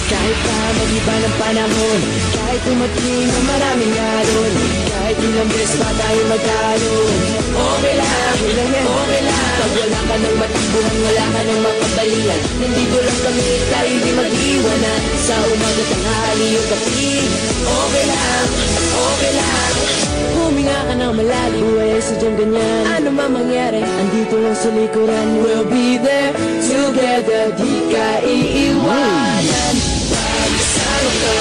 Kahit pa mag-iba ng panahon, kahit tumating ng maraming alon, kahit ilang beses pa tayo magkaroon, okay lang, okay lang. Pag wala ka ng matakbuhan, wala ka ng makabalian, nandito lang kami, tayo di mag-iwanan. Sa umaga, tanghali yung gabi, okay lang, okay lang. Huminga ka ng malalim, buhay sadyang ganyan. Ano man mangyari, andito lang sa likuran. We'll be there together, di ka iiwanan. Pagsama ka,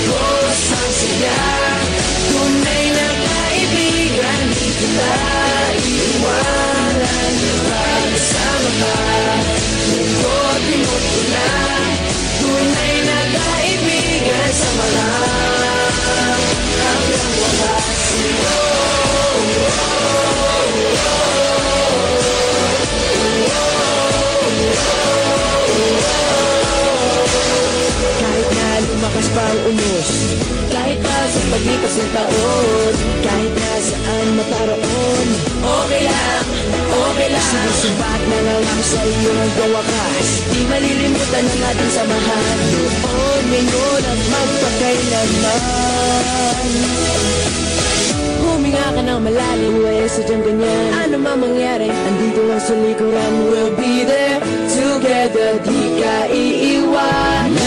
bukas ang saya, tunay na kaibigan, di kita iiwanan. Pagsama ka, lingkod mo na, tunay na kaibigan, sama lang hanggang wakas. Kahit na lumakas pa ang unos, kahit pa sa paglipas ng taon, kahit na saan maparoon, okay lang, okay lang. Sinusubat na lang ako sa iyo hanggang wakas, di malilimutan ang ating samahan, noon, ngayon at magpakailanman. Huminga ka ng malalim, buhay sadyang ganyan. Ano man mangyari, andito lang sa likuran. We'll be there together, di ka iiwan.